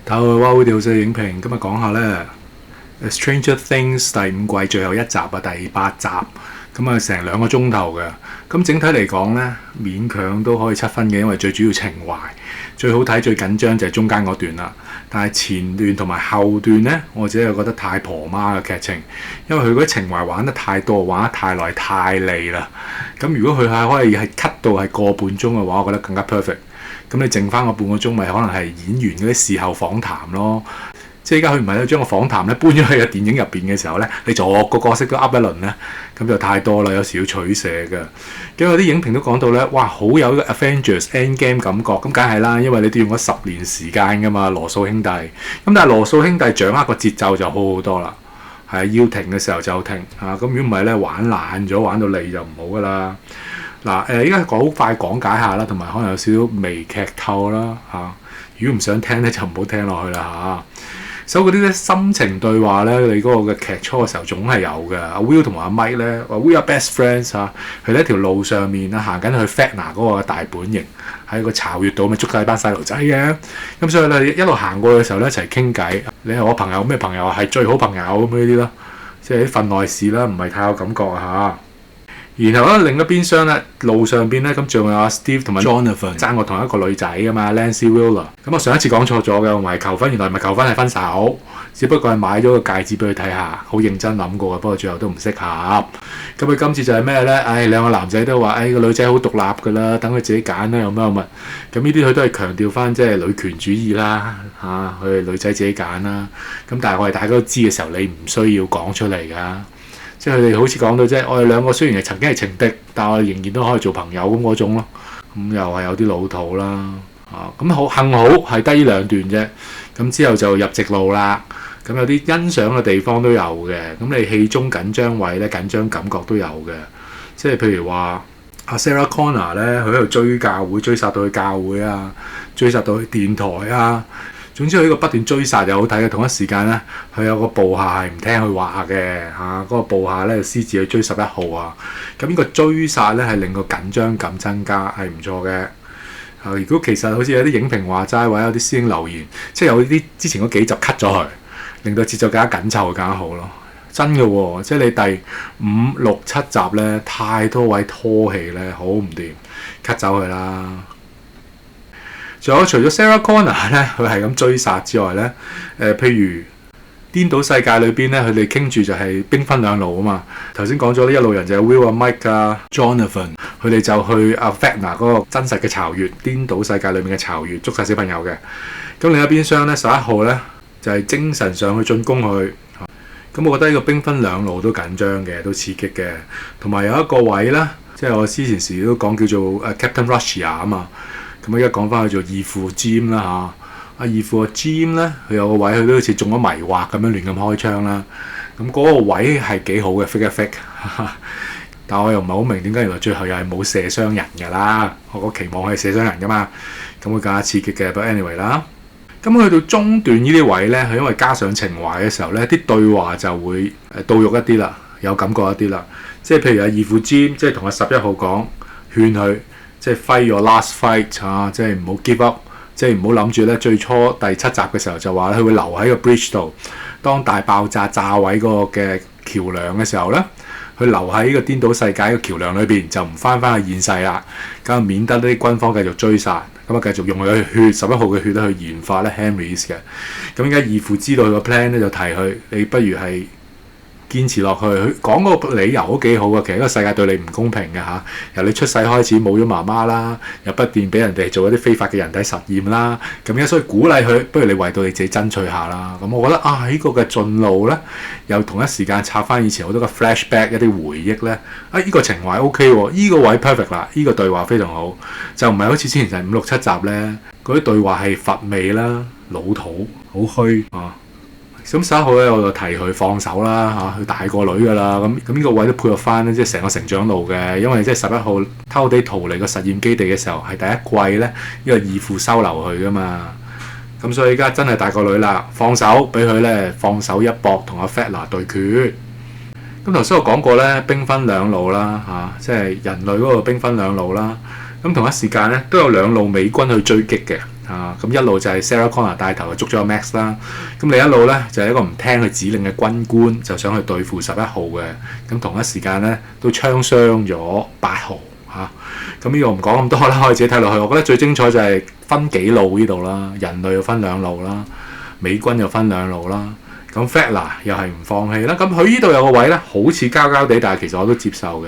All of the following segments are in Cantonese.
大家好，哇！好屌嘅影評，今日講下咧《Stranger Things》第5季最後一集啊，第8集，咁啊成2個鐘頭嘅。咁整體嚟講咧，勉強都可以7分嘅，因為最主要情懷最好睇、最緊張就係中間嗰段啦。但係前段同埋後段咧，我自己又覺得太婆媽嘅劇情，因為佢嗰啲情懷玩得太多，玩得太耐、太膩啦。咁如果佢係可以係 cut 到係個半鐘嘅話，我覺得更加 perfect。咁你剩翻個半個鐘，咪可能係演員嗰啲事後訪談咯。即係而家佢唔係咧將個訪談咧搬咗去個電影入邊嘅時候咧，你逐個角色都噏一輪咧，咁就太多啦，有時要取捨嘅。咁有啲影評都講到咧，哇，好有個 Avengers Endgame 感覺。咁梗係啦，因為你都用咗10年時間噶嘛，羅素兄弟。咁但係羅素兄弟掌握個節奏就好好多啦。係要停嘅時候就停嚇。咁如果唔係咧，玩爛咗，玩到膩就唔好噶啦。嗱依家好快講解下啦，同埋可能有少少微劇透啦嚇。如果唔想聽咧，就唔好聽落去啦嚇。所以嗰啲咧心情對話咧，你嗰個嘅劇初嘅時候總係有嘅。阿 Will 同埋阿 Mike 咧話 We are best friends 嚇，佢喺條路上面啊行緊去 Vecna 嗰個大本營，喺個巢穴度咪捉晒班細路仔嘅。咁所以咧一路行過嘅時候咧一齊傾偈。你係我朋友咩朋友啊？係最好朋友咁呢啲咯，即係啲份內事啦，唔係太有感覺嚇。然後咧另一邊廂咧路上邊咧咁仲有阿 Steve 同埋 Jonathan 爭過同一個女仔噶嘛 Nancy Wheeler。咁我上一次講錯咗嘅，我唔係求婚，原來唔係求婚係分手，只不過係買咗個戒指俾佢睇下，好認真諗過嘅，不過最後都唔適合。咁佢今次就係咩咧？兩個男仔都話個女仔好獨立噶啦，等佢自己揀啦，有乜有乜。咁呢啲佢都係強調翻即係女權主義啦嚇，佢係女仔自己揀啦。咁但係我哋大家都知嘅時候，你唔需要講出嚟㗎。即係佢哋好似講到啫，我哋兩個雖然係曾經係情敵，但我哋仍然都可以做朋友咁嗰種咯。咁又係有啲老土啦。咁好幸好係得呢2段啫。咁之後就入直路啦。咁有啲欣賞嘅地方都有嘅。咁你戲中緊張位咧，緊張感覺都有嘅。即係譬如話阿 Sarah Connor 咧，佢喺度追教會，追殺到去教會啊，追殺到去電台啊。總之佢呢個不斷追殺又好睇嘅，同一時間咧，佢有個部下係唔聽佢話嘅嚇，嗰個部下咧私自去追11號啊。咁呢個追殺咧係令個緊張感增加，係唔錯嘅。如果其實好似有啲影評話齋，或者有啲師兄留言，即係有啲之前嗰幾集 cut 咗佢，令到節奏更加緊湊，更加好咯。真嘅喎，即係你第5、6、7集咧太多位拖戲咧，好唔掂，cut 走佢啦。仲有除咗 Sarah Connor 咧，佢係咁追殺之外咧，譬如顛倒世界裏邊咧，佢哋傾住就係兵分兩路啊嘛。頭先講咗呢一路人就係 Will 啊、Mike 啊、Jonathan， 佢哋就去阿 Vecna 嗰個真實嘅巢穴，顛倒世界裏面嘅巢穴，捉晒小朋友嘅。咁另一邊廂咧11號咧就係精神上去進攻佢。咁我覺得呢個兵分兩路都緊張嘅，都刺激嘅。同埋有一個位咧，即係我之前時都講叫做Captain Russia 啊嘛。咁而家講翻去做義父 Jim 啦嚇，阿義父 Jim 咧，佢有個位佢都好似中咗迷惑咁樣亂咁開槍啦。咁嗰個位係幾好嘅 fake 一 fake，但我又唔係好明點解原來最後又係冇射傷人㗎啦。我個期望係射傷人㗎嘛，咁會更加刺激嘅。But anyway 啦，咁去到中段呢啲位咧，佢因為加上情懷嘅時候咧，啲對話就會到肉一啲啦，有感覺一啲啦。即係譬如阿義父 Jim，即係同阿11號講勸佢。即係 fight your last fight 啊！即係唔好 give up，即係唔好諗住咧。最初第7集嘅時候就話佢會留喺個 bridge 度，當大爆炸炸毀嗰個嘅橋梁嘅時候咧，佢留喺呢個顛倒世界嘅橋梁裏邊，就唔翻去現世啦。咁免得啲軍方繼續追殺，咁啊繼續用佢嘅血11號嘅血咧去研發咧 Henry's 嘅。咁而家義父知道佢個 plan 咧，就提佢你不如係堅持落去，佢講個理由都幾好嘅。其實呢個世界對你唔公平嘅嚇，由你出世開始冇咗媽媽啦，又不斷俾人哋做一啲非法嘅人體實驗啦。咁樣所以鼓勵佢，不如你為到你自己爭取下啦。咁我覺得呢個嘅進路咧，又同一時間插翻以前好多嘅 flashback 一啲回憶咧。呢個情懷 OK 喎，呢個位 perfect 啦，呢個對話非常好，就唔係好似之前就係5、6、7集咧嗰啲對話係乏味啦、老土、好虛啊。咁11號咧，我就提佢放手啦嚇，佢大個女噶啦，咁呢個位都配合翻咧，即係成個成長路嘅，因為即係11號偷地逃離個實驗基地嘅時候係第一季咧，呢個義父收留佢噶嘛，咁所以而家真係大個女啦，放手俾佢咧，放手一搏同阿 Vecna 對決。咁頭先我講過咧，兵分兩路啦嚇，即係人類嗰個兵分兩路啦。咁同一時間咧都有2路美軍去追擊嘅咁一路就係 Sarah Connor 帶頭就捉咗個 Max 啦。咁另一路咧就係一個唔聽佢指令嘅軍官，就想去對付11號嘅。咁同一時間咧都槍傷咗8號嚇。咁呢個唔講咁多啦，可以自己睇落去。我覺得最精彩就係分幾路呢度啦，人類又分2路啦，美軍又分2路啦。咁 Vecna 又係唔放棄啦，咁佢呢度有個位咧，好似膠膠地，但係其實我都接受嘅，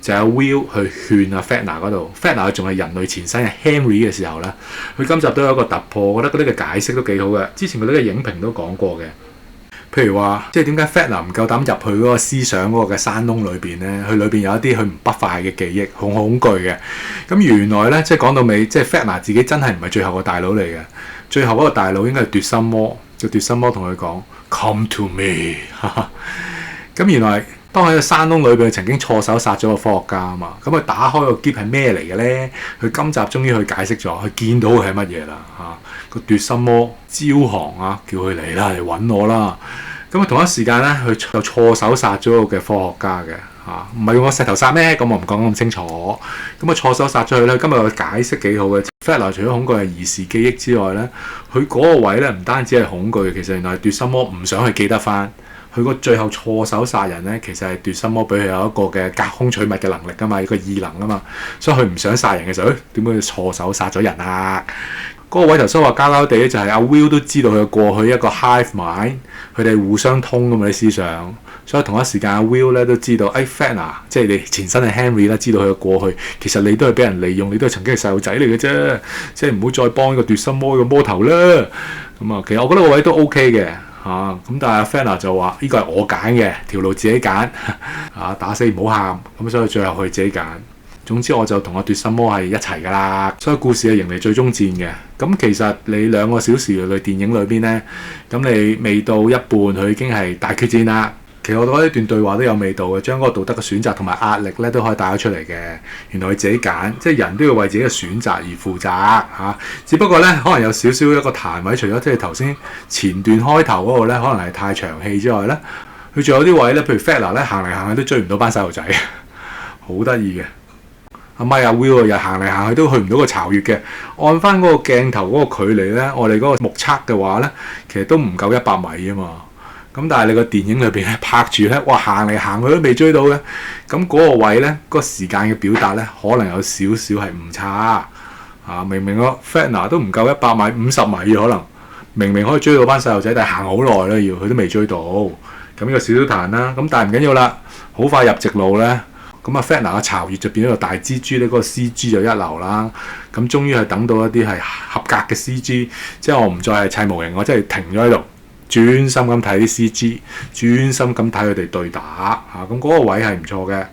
就係 Will 去勸阿 Vecna 嗰度 ，Vecna 仲係人類前身嘅 Henry 嘅時候咧，佢今集都有一個突破，我覺得嗰啲嘅解釋都幾好嘅。之前嗰啲嘅影評都講過嘅，譬如話，即係點解 Vecna 唔夠膽入去嗰個思想嗰個嘅山窿裏邊咧？佢裏邊有一啲佢唔不快嘅記憶，好恐懼嘅。咁原來咧，即係講到尾，即係 Vecna 自己真係唔係最後個大佬嚟嘅，最後嗰個大佬應該係奪心魔，就奪心魔同佢講。Come to me， 咁原來當喺個山窿裏邊曾經錯手殺咗個科學家啊嘛，咁佢打開個篋係咩嚟嘅咧？佢今集終於去解釋咗，佢見到佢係乜嘢啦嚇？個奪心魔招降啊，叫佢嚟啦，嚟揾我啦。咁啊同一時間咧，佢就錯手殺咗個嘅科學家嘅嚇，唔係用個石頭殺咩？咁我唔講咁清楚。咁啊錯手殺咗佢咧，今日嘅解釋幾好嘅。Vecna 除咗恐懼係兒時記憶之外咧，佢嗰個位咧唔單止係恐懼，其實原來係奪心魔唔想去記得翻。佢個最後錯手殺人咧，其實係奪心魔俾佢有一個嘅隔空取物嘅能力噶嘛，一個異能啊嘛，所以佢唔想殺人嘅時候，點解要錯手殺咗人啊？嗰個位頭先話膠膠地就係阿 Will 都知道佢過去一個 hive mind， 佢哋互相通噶嘛啲思想。所以同一時間阿 Will 咧都知道，Vecna 即係你前身係 Henry 啦，知道佢嘅過去，其實你都係俾人利用，你都係曾經係細路仔嚟嘅啫，即係唔好再幫呢個奪心魔嘅魔頭啦。咁啊，其實我覺得個位都 OK 嘅嚇，咁但係阿 Vecna 就話呢個係我揀嘅條路，自己揀嚇，打死唔好喊，咁所以最後佢自己揀。總之我就同阿奪心魔係一齊噶啦，所以故事係迎嚟最終戰嘅。咁其實你2個小時類電影裏邊咧，咁你未到一半，佢已經係大決戰啦。其實我覺得呢段對話都有味道嘅，將嗰個道德嘅選擇同埋壓力咧都可以帶咗出嚟嘅。原來佢自己揀，即係人都要為自己嘅選擇而負責嚇。只不過咧，可能有少少一個彈位，除咗即係頭先前段開頭嗰個咧，可能係太長氣之外咧，佢仲有啲位咧，譬如 Vecna 咧行嚟行去都追唔到班細路仔，好得意嘅。阿 Mike 阿 Will 又行嚟行去都去唔到個巢穴嘅。按翻嗰個鏡頭嗰個距離咧，我哋嗰個目測嘅話咧，其實都唔夠100米啊嘛。咁但係你個電影裏邊咧拍住咧，哇行嚟行去都未追到嘅，咁嗰個位咧，嗰個時間嘅表達咧，可能有少少係誤差啊！明明個 Vecna 都唔夠100米，50米可能，明明可以追到班細路仔，但係行好耐啦，要佢都未追到，咁呢個少少彈啦。咁但係唔緊要啦，好快入直路咧，咁啊 Vecna 嘅巢穴就變咗個大蜘蛛咧，嗰個 CG 就一流啦。咁終於係等到一啲係合格嘅 CG，即係我唔再係砌模型，我真係停咗喺度。專心咁睇啲 CG，專心咁睇佢哋對打嚇，咁嗰個位係唔錯嘅。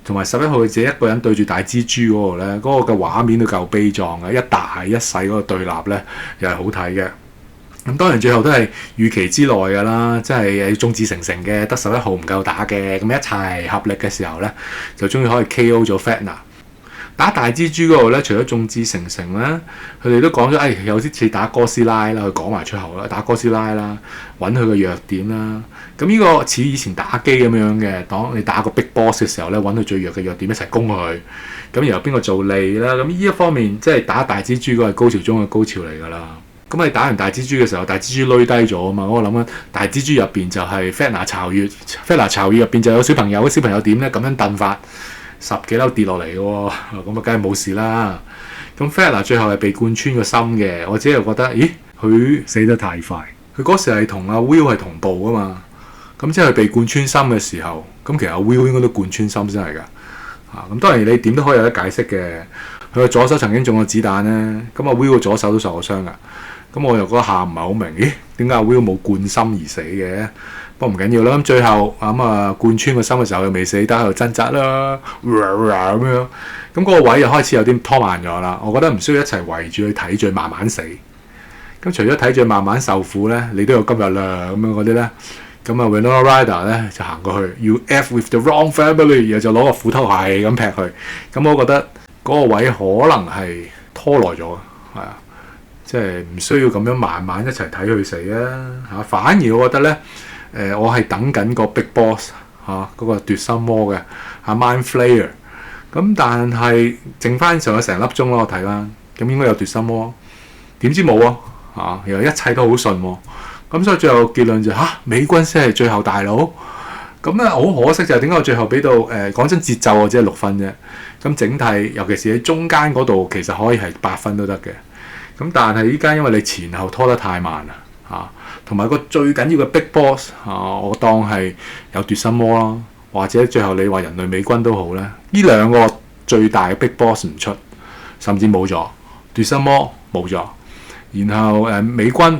同埋11號佢自己一個人對住大蜘蛛嗰個咧，嗰個嘅畫面都夠悲壯嘅，一大一細嗰個對立咧，又係好睇嘅。咁當然最後都係預期之內㗎啦，即係眾志成城嘅，得11號唔夠打嘅，咁一齊合力嘅時候咧，就終於可以 KO 咗 Vecna。打大蜘蛛嗰度咧，除咗眾志成城咧，佢哋都講咗，有啲似打哥斯拉啦，佢講埋出口啦，打哥斯拉啦，揾佢個弱點啦。咁呢個似以前打機咁樣嘅，當你打個 Big Boss 嘅時候咧，揾佢最弱嘅弱點一齊攻佢。咁然後邊個做利啦？咁呢一方面即係打大蜘蛛嗰個係高潮中嘅高潮嚟㗎啦。咁你打完大蜘蛛嘅時候，大蜘蛛累低咗啊嘛。我諗緊大蜘蛛入邊就係 Vecna 巢穴 ，Vecna 巢穴入邊就有小朋友，小朋友點咧？咁樣燉法。10幾樓跌落嚟嘅喎，咁啊梗係冇事啦。咁 Vecna 最後係被貫穿個心嘅，我自己又覺得，咦，佢死得太快。佢嗰時係同阿 Will 係同步噶嘛，咁即係被貫穿心嘅時候，咁其實阿 Will 應該都貫穿心先係㗎。咁當然你點都可以有得解釋嘅。佢個左手曾經中過子彈咧，咁阿 Will 個左手都受過傷㗎。咁我又覺得下唔係好明，咦，點解阿 Will 冇貫心而死嘅？不過唔緊要啦，咁最後貫穿個心嘅時候又未死得，喺度掙扎啦，咁樣，咁嗰個位又開始有啲拖慢咗啦。我覺得唔需要一齊圍住去睇罪慢慢死。咁除咗睇罪慢慢受苦咧，你都有今日啦，咁樣嗰啲咧，咁啊 Winona Ryder 咧就行過去 ，You F with the wrong family，然後就攞個斧頭係咁劈佢。咁我覺得嗰個位可能係拖耐咗，係啊，即係唔需要咁樣慢慢一齊睇佢死啊。反而我覺得咧。我係等緊個 Big Boss 嗰個奪心魔嘅Mind Flayer，咁但係剩翻上咗成粒鐘咯，我睇啦，咁應該有奪心魔，點知冇啊，又一切都好順喎。咁所以最後結論就美軍先係最後大佬。咁咧好可惜就係點解我最後俾到講真節奏我只係6分啫。咁整體尤其是喺中間嗰度其實可以係8分都得嘅。咁但係依家因為你前後拖得太慢啦同埋個最緊要嘅 Big Boss 我當係有奪心魔啦，或者最後你話人類美軍都好咧，呢兩個最大嘅 Big Boss 唔出，甚至冇咗奪心魔冇咗，然後美軍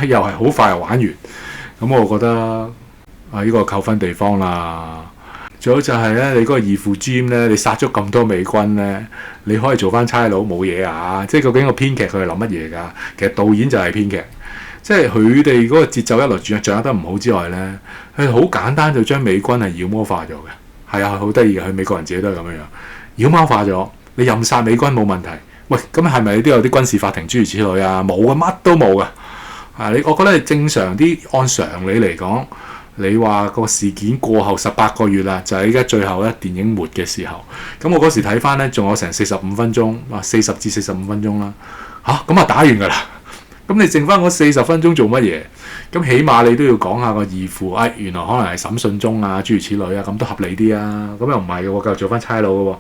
又係好快就玩完。咁我覺得呢個扣分地方啦。最好就係咧，你嗰個二副 Jim 咧，你殺咗咁多美軍咧，你可以做翻差佬冇嘢啊！即係究竟個編劇佢係諗乜嘢㗎？其實導演就係編劇，即係佢哋嗰個節奏一來掌握得唔好之外咧，佢好簡單就將美軍係妖魔化咗嘅。係啊，好得意嘅，佢美國人自己都係咁樣樣妖魔化咗。你任殺美軍冇問題，喂，咁係咪都有啲軍事法庭諸如此類啊？冇嘅，乜都冇嘅。我覺得係正常啲，按常理嚟講。你話個事件過後18個月啦，就係依家最後咧電影末嘅時候。咁我嗰時睇翻咧，仲有成45分鐘，40至45分鐘啦。咁打完㗎啦。咁你剩翻嗰40分鐘做乜嘢？咁起碼你都要講下個義父，原來可能係審訊中諸如此類啊，咁都合理啲啊。咁又唔係嘅喎，繼續做翻差佬嘅喎。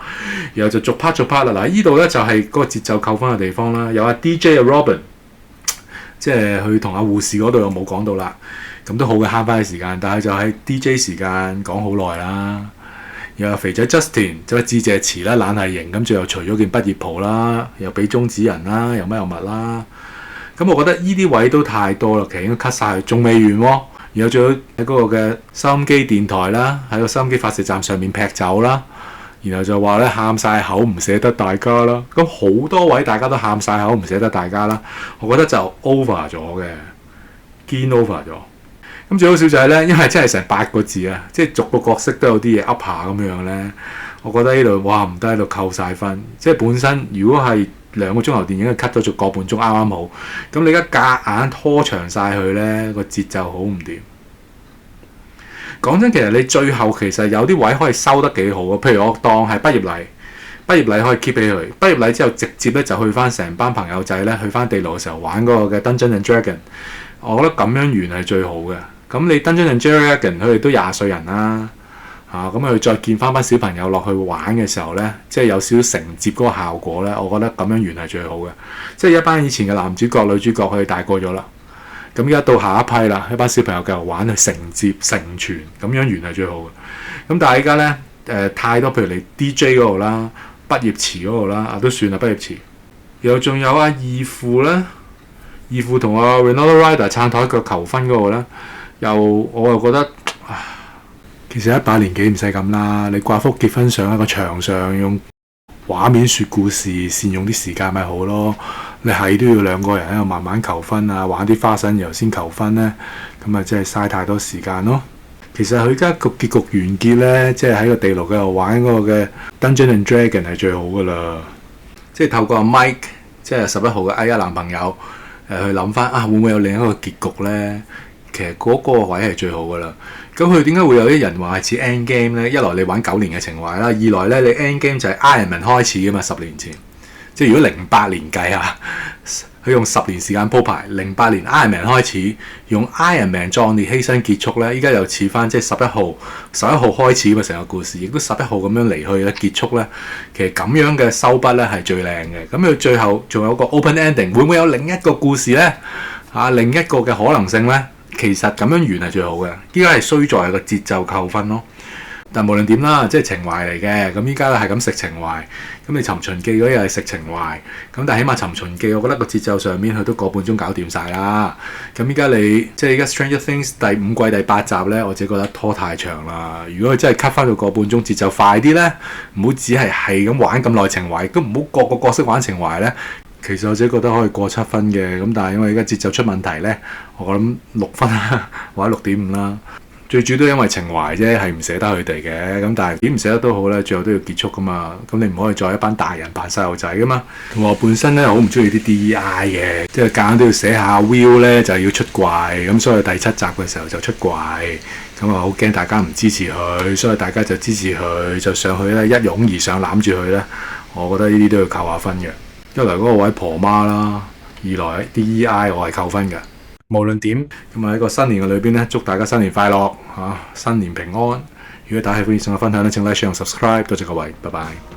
然後就逐 part 啦。嗱，依度咧就係嗰個節奏扣分嘅地方啦。有DJ Robin， 即係佢同護士嗰度又冇講到啦。咁都好嘅，慳翻啲時間，但係就喺 DJ 時間講好耐啦。又有肥仔 Justin 就致謝詞啦，懶係型，咁最後除咗件畢業袍啦，又俾中指人啦，又乜又乜啦。咁我覺得呢啲位都太多啦，其實應該 cut 晒，仲未完喎。然後仲有喺嗰個嘅收音機電台啦，喺個收音機發射站上面劈酒啦，然後就話咧喊晒口唔捨得大家啦。咁好多位大家都喊晒口唔捨得大家啦，我覺得就 over 咗嘅，堅 over 咗。咁最好笑就係咧，因為真係成8個字啊，即係逐個角色都有啲嘢噏下咁樣咧。我覺得呢度哇唔得，喺度扣晒分。即係本身如果係2個鐘頭電影，cut 咗做個半鐘啱啱好。咁你而家夾硬拖長晒佢咧，個節奏好唔掂。講真，其實你最後其實有啲位可以收得幾好啊。譬如我當係畢業禮可以 keep 起佢。畢業禮之後直接咧就去翻成班朋友仔咧去翻地牢嘅時候玩嗰個嘅 Dungeons and Dragons。我覺得咁樣完係最好嘅。咁你 Dungeons and Dragons 佢哋都20歲人啦，咁佢再見翻班小朋友落去玩嘅時候咧，即係有少少承接嗰個效果咧，我覺得咁樣完係最好嘅。即係一班以前嘅男主角、女主角佢哋大個咗啦，咁而家到下一批啦，一班小朋友繼續玩去承接、承傳，咁樣完係最好嘅。咁但係而家咧太多，譬如你 DJ 嗰度啦、畢業詞嗰度啦，都算啦畢業詞。又仲有義父啦，義父同阿 Winona Ryder 撐台腳求婚嗰個咧。我又覺得，其實100年幾唔使咁啦。你掛幅結婚相喺個牆上，用畫面說故事，善用啲時間咪好咯。你係都要2個人喺度慢慢求婚啊，玩啲花生油先求婚咧，咁啊真係嘥太多時間咯。其實佢而家個結局完結咧，即係喺個地牢嗰度玩嗰個嘅 Dungeons and Dragons 係最好噶啦。即係透過阿 Mike， 即係11號嘅男朋友去諗翻會唔會有另一個結局咧？其實嗰個位係最好噶啦。咁佢點解會有啲人話係似 Endgame 咧？一來你玩9年嘅情懷啦，二來咧你 Endgame 就係 Iron Man 開始噶嘛，10年前。即係如果08年計佢用10年時間鋪排，08年 Iron Man 開始，用 Iron Man 壯烈犧牲結束咧，依家又似翻即係11號開始嘛，成個故事亦都11號咁樣離去咧結束咧。其實咁樣嘅收筆咧係最靚嘅。咁佢最後仲有個 open ending， 會唔會有另一個故事咧？另一個嘅可能性咧？其實咁樣完係最好嘅。依家係衰在係個節奏扣分咯。但無論點啦，即係情懷嚟嘅。咁依家咧係咁食情懷。咁你尋秦記嗰啲係食情懷。咁但係起碼尋秦記，我覺得個節奏上面佢都個半鐘搞掂晒啦。咁依家你即係依家 Stranger Things 第5季第8集咧，我自己覺得拖太長啦。如果佢真係 cut 翻到個半鐘，節奏快啲咧，唔好只係咁玩咁耐情懷，都唔好個個角色玩情懷咧。其實我自己覺得可以過7分嘅。咁但係因為而家節奏出問題咧，我諗6分或者6.5啦。最主要都因為情懷啫，係唔捨得佢哋嘅。咁但係點唔捨得都好咧，最後都要結束噶嘛。咁你唔可以再一班大人扮細路仔噶嘛。同我本身咧好唔中意啲 DEI 嘅，即係夾硬都要寫下 Will 咧就要出櫃。咁所以第7集嘅時候就出櫃。咁啊好驚大家唔支持佢，所以大家就支持佢，就上去咧一擁而上攬住佢咧。我覺得呢啲都要扣下分嘅。一來嗰個位婆媽啦，二來啲 EI 我係扣分嘅。無論點，咁喺個新年嘅裏邊咧，祝大家新年快樂嚇，新年平安。如果大家喜歡以上嘅分享咧，請 like、share 同 subscribe，多謝各位，拜拜。